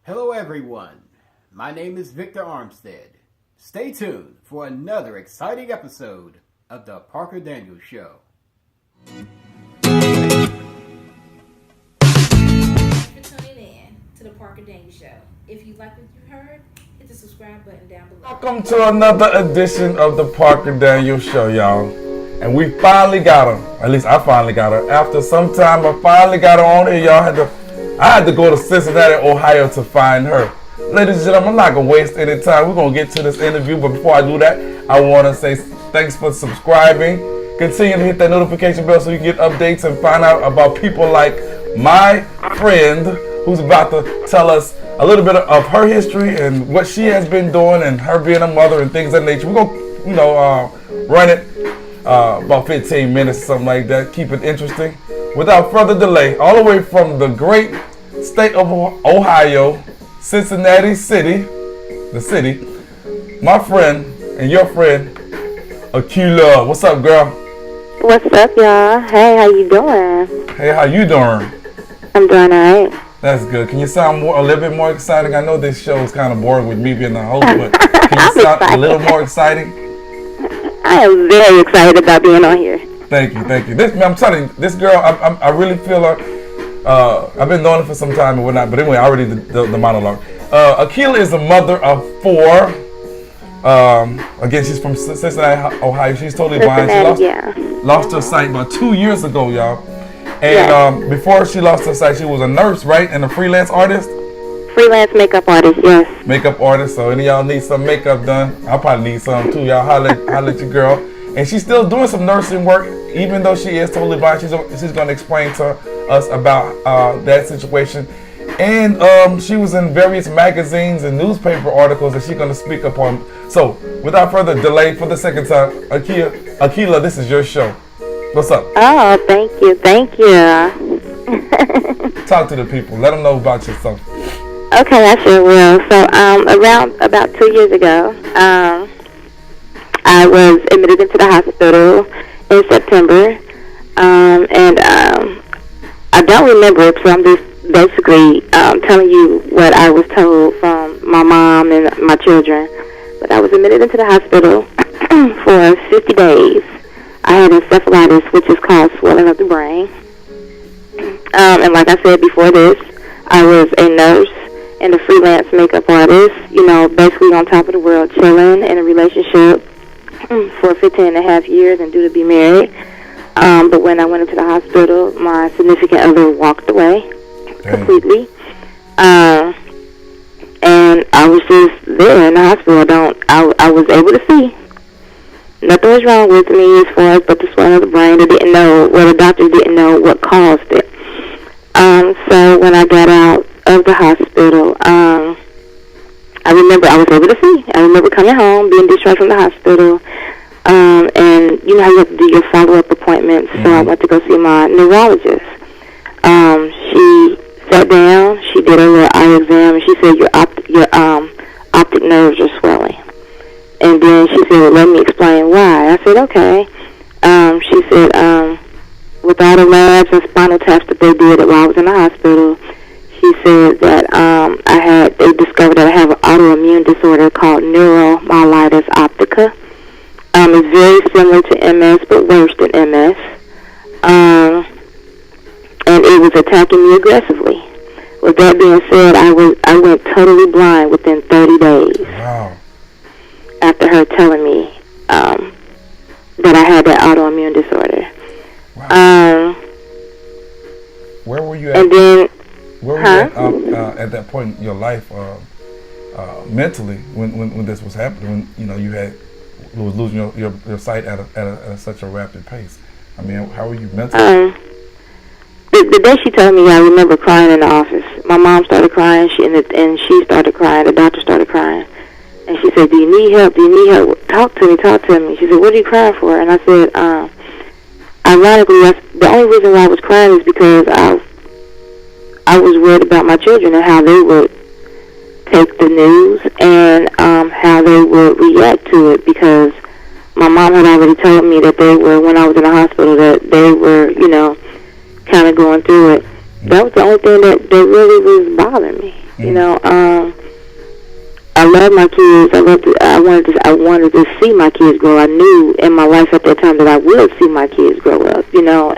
Hello everyone, my name is Victor Armstead. Stay tuned for another exciting episode of The Parker Daniels Show. Thanks for tuning in to The Parker Daniels Show. If you like what you heard, hit the subscribe button down below. Welcome to another edition of The Parker Daniels Show, y'all. And we finally got her. At least I finally got her. After some time, I finally got her on here, y'all. I had to go to Cincinnati, Ohio to find her. Ladies and gentlemen, I'm not going to waste any time. We're going to get to this interview. But before I do that, I want to say thanks for subscribing. Continue to hit that notification bell so you can get updates and find out about people like my friend who's about to tell us a little bit of her history and what she has been doing and her being a mother and things of that nature. We're going to, run it about 15 minutes, something like that. Keep it interesting. Without further delay, all the way from the great state of Ohio, Cincinnati City, the city, my friend and your friend, Ahkeela. What's up, girl? What's up, y'all? Hey, how you doing? Hey, how you doing? I'm doing alright. That's good. Can you sound a little bit more exciting? I know this show is kind of boring with me being the host, but can you sound a little more exciting? I am very excited about being on here. Thank you. I'm telling you, this girl, I really feel her. I've been knowing her for some time and whatnot, but anyway, I already did the monologue. Ahkeela is a mother of 4. Again, she's from Cincinnati, Ohio. She's totally blind. She lost her sight about 2 years ago, y'all. And before she lost her sight, she was a nurse, right? And a freelance artist? Freelance makeup artist, yes. Makeup artist. So any of y'all need some makeup done, I'll probably need some too. Y'all holla at your girl. And she's still doing some nursing work, even though she is totally blind. She's going to explain to us about that situation. And she was in various magazines and newspaper articles that she's going to speak upon. So, without further delay, for the second time, Ahkeela, this is your show. What's up? Oh, thank you. Talk to the people. Let them know about yourself. Okay, I sure will. So, around about 2 years ago, I was admitted into the hospital in September, and I don't remember it, so I'm just basically telling you what I was told from my mom and my children. But I was admitted into the hospital for 50 days. I had encephalitis, which is called swelling of the brain. And like I said before this, I was a nurse and a freelance makeup artist, basically on top of the world, chilling in a relationship for 15 and a half years and due to be married. But when I went into the hospital, my significant other walked away completely. And I was just there in the hospital. I was able to see. Nothing was wrong with me as far as but the swelling of the brain. The doctors didn't know what caused it. So when I got out of the hospital, I remember I was able to see. I remember coming home, being discharged from the hospital, and you have to do your follow-up appointments. So I went to go see my neurologist. She sat down, she did a little eye exam, and she said your optic nerves are swelling. And then she said, well, let me explain why. I said, okay. She said, with all the labs and spinal taps that they did while I was in the hospital, she said that they discovered that I have an autoimmune disorder called neuromyelitis optica. It's very similar to MS, but worse than MS. And it was attacking me aggressively. With that being said, I went totally blind within 30 days. Wow. After her telling me that I had that autoimmune disorder. Wow. Where were you at? And then, where were you at that point in your life, mentally, when this was happening? When you was losing your sight at such a rapid pace. I mean, how were you mentally? The day she told me, I remember crying in the office. My mom started crying, and she started crying. The doctor started crying. And she said, do you need help? Talk to me. She said, what are you crying for? And I said, ironically, the only reason why I was crying is because I was worried about my children and how they would take the news and how they would react to it, because my mom had already told me that they were, when I was in the hospital, that they were, kind of going through it. That was the only thing that really was bothering me. You know, I love my kids. I wanted to see my kids grow. I knew in my life at that time that I would see my kids grow up. You know,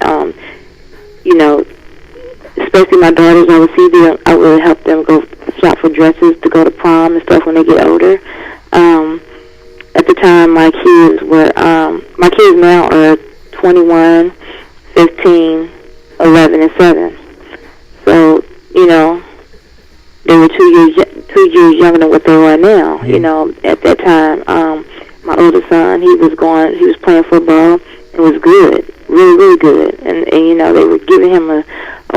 especially my daughters. I would see them. I would help them go shop for dresses to go to prom and stuff when they get older. At the time, my kids now are 21, 15, 11, and 7. So, you know, they were 2 years younger than what they are now. You know, at that time, my older son, he was playing football and was good, really, really good. And you know, they were giving him a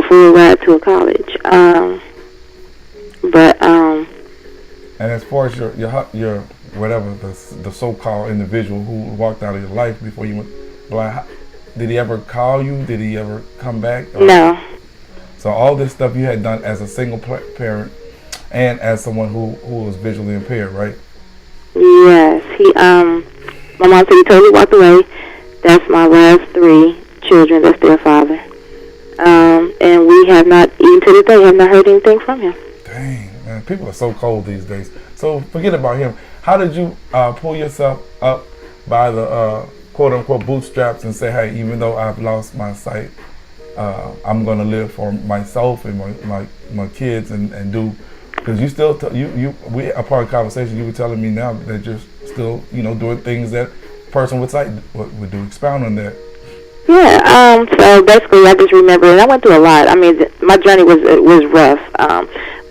full ride to a college. And as far as your whatever the so-called individual who walked out of your life before you went blind, did he ever call you? Did he ever come back? No. So all this stuff you had done as a single parent and as someone who was visually impaired, right? Yes. My mom said he totally walked away. That's my last 3 children. That's their father. And we have not, even to this day, have not heard anything from him. Dang, man. People are so cold these days. So forget about him. How did you pull yourself up by the quote-unquote bootstraps and say, hey, even though I've lost my sight, I'm going to live for myself and my kids and do, because you still, we a part of the conversation, you were telling me now that you're still, you know, doing things that a person with sight would do. Expound on that. Yeah, so basically I just remember, and I went through a lot. I mean, my journey was rough,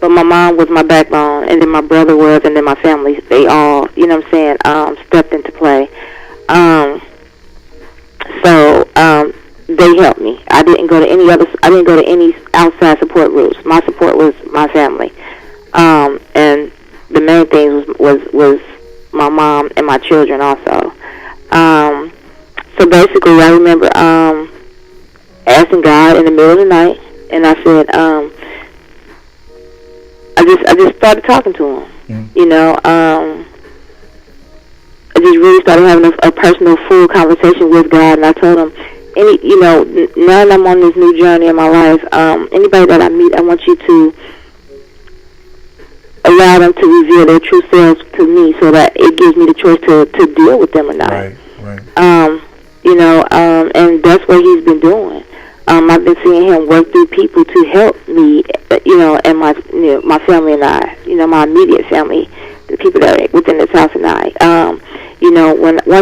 but my mom was my backbone, and then my brother was, and then my family, they all, you know what I'm saying, stepped into play. So they helped me. I didn't go to any outside support groups. My support was my family. And the main thing was my mom and my children also. So basically, I remember asking God in the middle of the night, and I said, I just started talking to him. You know, I just really started having a personal, full conversation with God, and I told him, now that I'm on this new journey in my life, anybody that I meet, I want you to allow them to reveal their true selves to me, so that it gives me the choice to deal with them or not. Right. You know, and that's what he's been doing. I've been seeing him work through people to help me, you know, and my family and I, you know, my immediate family, the people that are within this house and I. You know, when I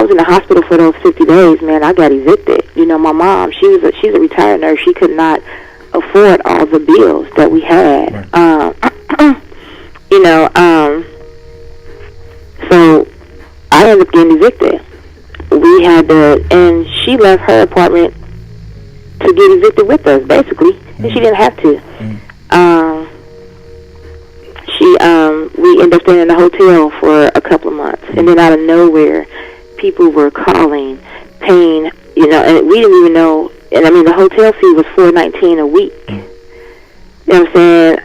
was in the hospital for those 50 days, man, I got evicted. You know, my mom, she's a retired nurse. She could not afford all the bills that we had. You know, so I ended up getting evicted. We had to, and she left her apartment to get evicted with us, basically, and she didn't have to. We ended up staying in a hotel for a couple of months, and then out of nowhere, people were calling, paying, you know, and we didn't even know. And I mean, the hotel fee was $4.19 a week. You know what I'm saying?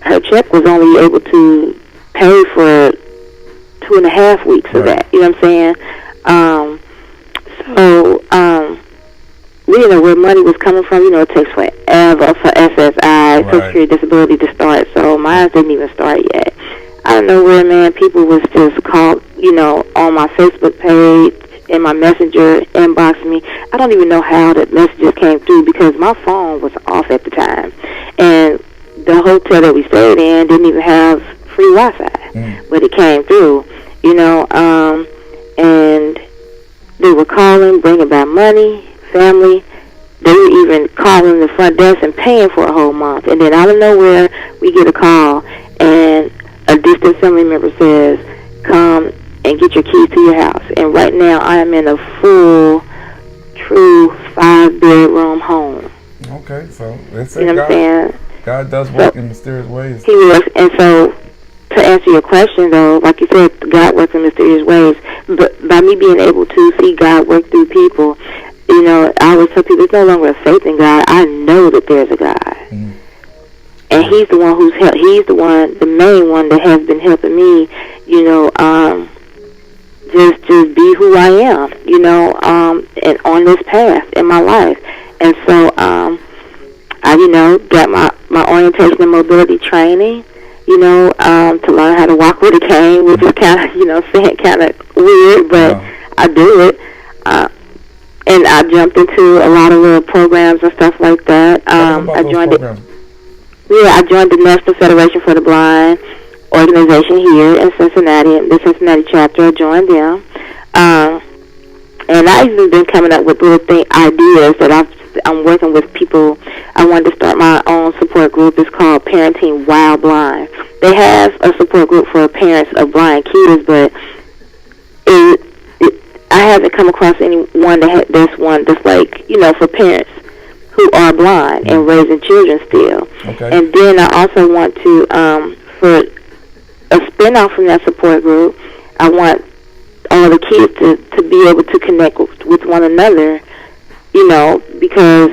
Her check was only able to pay for 2.5 weeks of that. You know what I'm saying? We didn't know where money was coming from. You know, it takes forever for SSI, Social Security Disability, to start. So mine didn't even start yet. I don't know where, man, people was just called, you know, on my Facebook page, in my messenger, inboxing me. I don't even know how the messages came through, because my phone was off at the time. And the hotel that we stayed in didn't even have free Wi-Fi, but it came through, you know, and they were calling, bringing back money, family. They were even calling the front desk and paying for a whole month. And then out of nowhere, we get a call, and a distant family member says, come and get your keys to your house. And right now, I am in a full, true 5-bedroom home. Okay, so let's say, you know what I'm saying? God does work in mysterious ways. He works, and so to answer your question, though, like you said, God works in mysterious ways. But by me being able to see God work through people, you know, I always tell people, it's no longer a faith in God. I know that there's a God. And he's the one who's helped. He's the main one that has been helping me, you know, just be who I am, you know, and on this path in my life. And so, I, got my orientation and mobility training, to learn how to walk with a cane, which is kind of, kind of weird, but I do it. And I jumped into a lot of little programs and stuff like that. I joined it. Yeah, I joined the National Federation for the Blind organization here in Cincinnati, the Cincinnati chapter. I joined them. And I've even been coming up with little ideas that I'm working with people. I wanted to start my own support group. It's called Parenting While Blind. They have a support group for parents of blind kids, but I haven't come across anyone that's one that's like, for parents who are blind and raising children still. Okay. And then I also want to, for a spin-off from that support group, I want all the kids to be able to connect with one another, because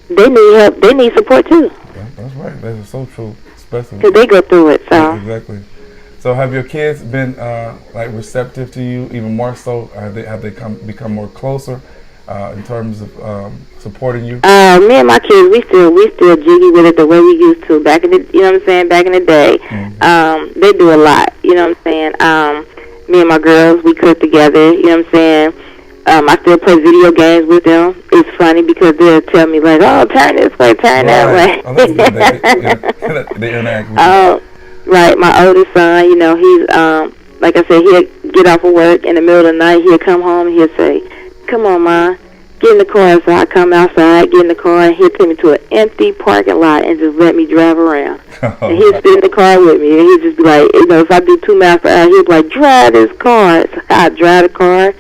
they need help. They need support too. That's right. That is so true. Especially because they go through it. So exactly. So have your kids been like receptive to you even more so? Have they become more closer in terms of supporting you? Me and my kids, we still jiggy with it the way we used to back in the back in the day. Mm-hmm. They do a lot. Me and my girls, we cook together. I still play video games with them. It's funny because they'll tell me like, "Oh, turn this way, turn that way." Oh, that's good. They interact with you. Right. My oldest son, he's like I said, he'll get off of work in the middle of the night. He'll come home and he'll say, "Come on, Ma, get in the car." So I come outside, get in the car, and he'll take me to an empty parking lot and just let me drive around. And he'll sit in the car with me, and he'll just be like, if I do 2 miles per hour, he'll be like, "Drive this car." So I drive the car.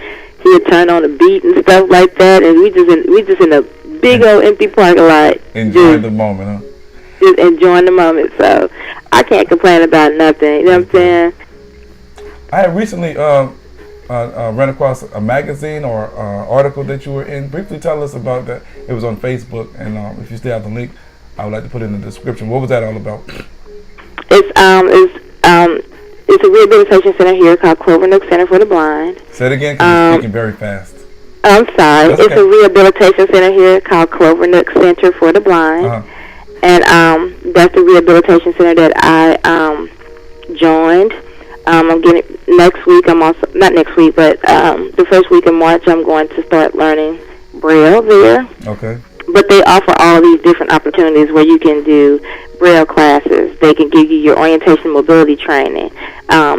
He'll turn on the beat and stuff like that, and we just in a big old empty parking lot. Enjoying the moment, huh? Just enjoying the moment. So I can't complain about nothing. You know what I'm saying? I had recently ran across a magazine or article that you were in. Briefly tell us about that. It was on Facebook, and if you still have the link, I would like to put it in the description. What was that all about? It's a rehabilitation center here called Clover Nook Center for the Blind. Say it again, because you're speaking very fast. I'm sorry. That's it's okay. a rehabilitation center here called Clover Nook Center for the Blind. And that's the rehabilitation center that I joined. I'm getting next week. I'm also not next week, but the first week of March, I'm going to start learning Braille there. Okay. But they offer all these different opportunities where you can do Braille classes. They can give you your orientation mobility training.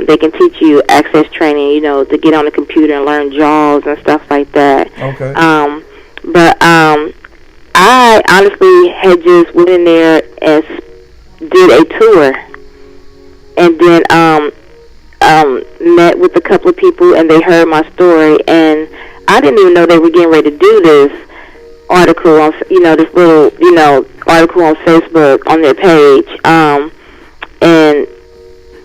They can teach you access training, to get on the computer and learn JAWS and stuff like that. Okay. But I honestly had just went in there and did a tour, and then met with a couple of people, and they heard my story, and I didn't even know they were getting ready to do this article on, this little, article on Facebook on their page. And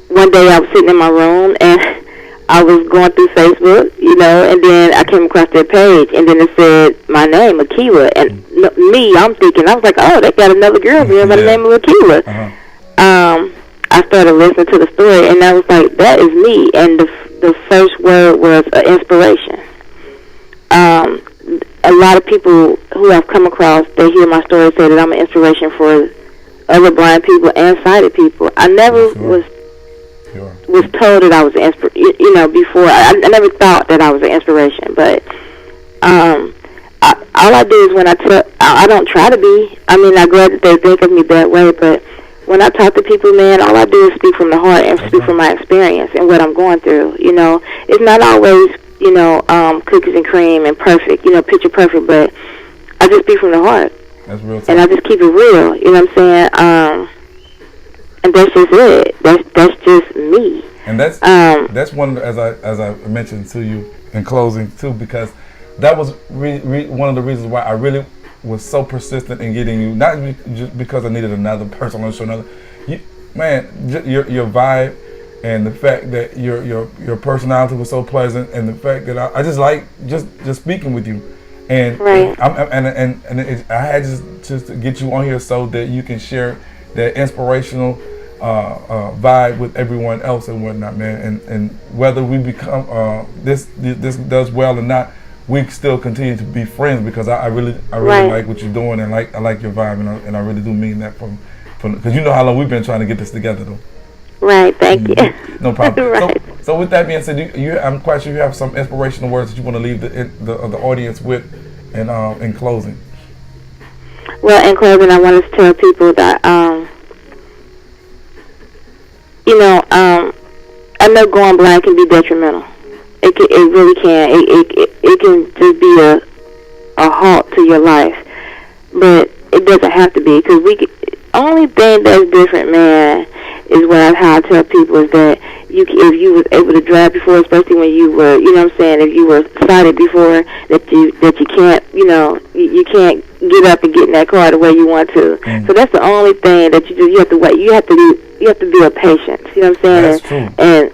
one day I was sitting in my room and I was going through Facebook, and then I came across their page, and then it said my name, Ahkeela, and I'm thinking, I was like, oh, they got another girl here by the name of Ahkeela. I started listening to the story, and I was like, that is me, and the first word was inspiration. A lot of people who I've come across, they hear my story, say that I'm an inspiration for other blind people and sighted people. I never was told that I was an before. I never thought that I was an inspiration, but all I do is when I don't try to be. I mean, I'm glad that they think of me that way, but when I talk to people, man, all I do is speak from the heart and speak from my experience and what I'm going through. It's not always cookies and cream and perfect, picture perfect, but I just speak from the heart. That's real tough. And I just keep it real, you know what I'm saying? And that's just it. That's just me. And that's one, as I mentioned to you in closing too, because that was one of the reasons why I really was so persistent in getting you, not just because I needed another person on the show, your vibe. And the fact that your personality was so pleasant, and the fact that I just like just speaking with you, and right. I had just to get you on here so that you can share that inspirational vibe with everyone else and whatnot, man. And whether we become this does well or not, we still continue to be friends because I really Right. like what you're doing, and I like your vibe, and I really do mean that from because you know how long we've been trying to get this together though. Right. Thank you. No problem. Right. So with that being said, I'm quite sure you have some inspirational words that you want to leave the audience with, and in closing. Well, in closing, I want to tell people that, I know going blind can be detrimental. It really can. It can just be a halt to your life, but it doesn't have to be, because only thing that's different, man, is how I tell people is that if you was able to drive before, especially when you were, you know what I'm saying, if you were sighted before, that you can't, you can't get up and get in that car the way you want to. So that's the only thing that you have to wait. You have to be a patient. You know what I'm saying? That's true. And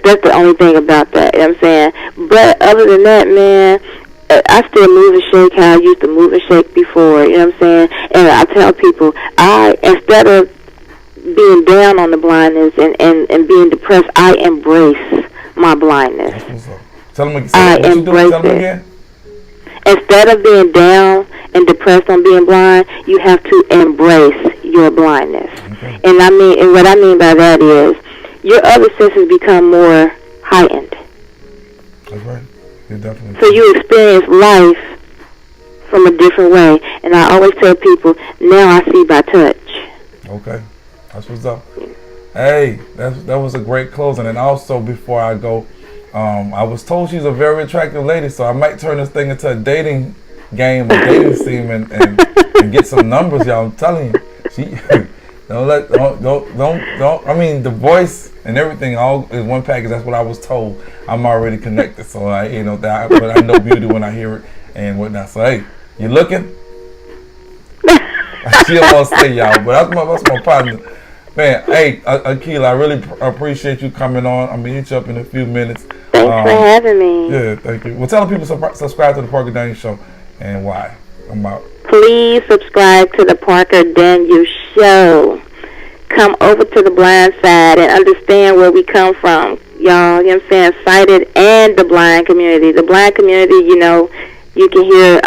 that's the only thing about that. You know what I'm saying? But other than that, man, I still move and shake how I used to move and shake before. You know what I'm saying? And I tell people, instead of being down on the blindness and being depressed, I embrace my blindness. That's what's up. Tell them again. I What you doing? embrace Tell them it. again. Instead of being down and depressed on being blind, you have to embrace your blindness. Okay. And what I mean by that is your other senses become more heightened. That's right. You definitely. So you experience life from a different way. And I always tell people, now I see by touch. Okay, that's what's up. Hey, that was a great closing. And also, before I go, I was told she's a very attractive lady, so I might turn this thing into a dating game, a dating scene, and get some numbers, y'all. I'm telling you, she don't. I mean, the voice and everything all is one package. That's what I was told. I'm already connected, so but I know beauty when I hear it and whatnot. So hey, you looking? She don't want to say y'all, but that's my partner. Man, hey, Ahkeela, I really appreciate you coming on. I'm going to hit you up in a few minutes. Thanks for having me. Yeah, thank you. Well, tell people to subscribe to the Parker Daniel Show and why. I'm out. Please subscribe to the Parker Daniel Show. Come over to the blind side and understand where we come from. Y'all, you know what I'm saying? Sighted and the blind community. The blind community, you can hear,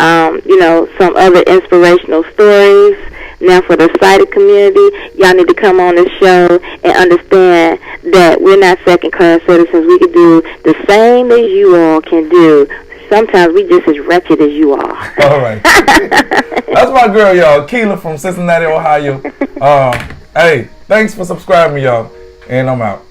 some other inspirational stories. Now, for the sighted community, y'all need to come on this show and understand that we're not second-class citizens. We can do the same as you all can do. Sometimes we just as wretched as you are. All right. That's my girl, y'all. Ahkeela from Cincinnati, Ohio. Hey, thanks for subscribing, y'all. And I'm out.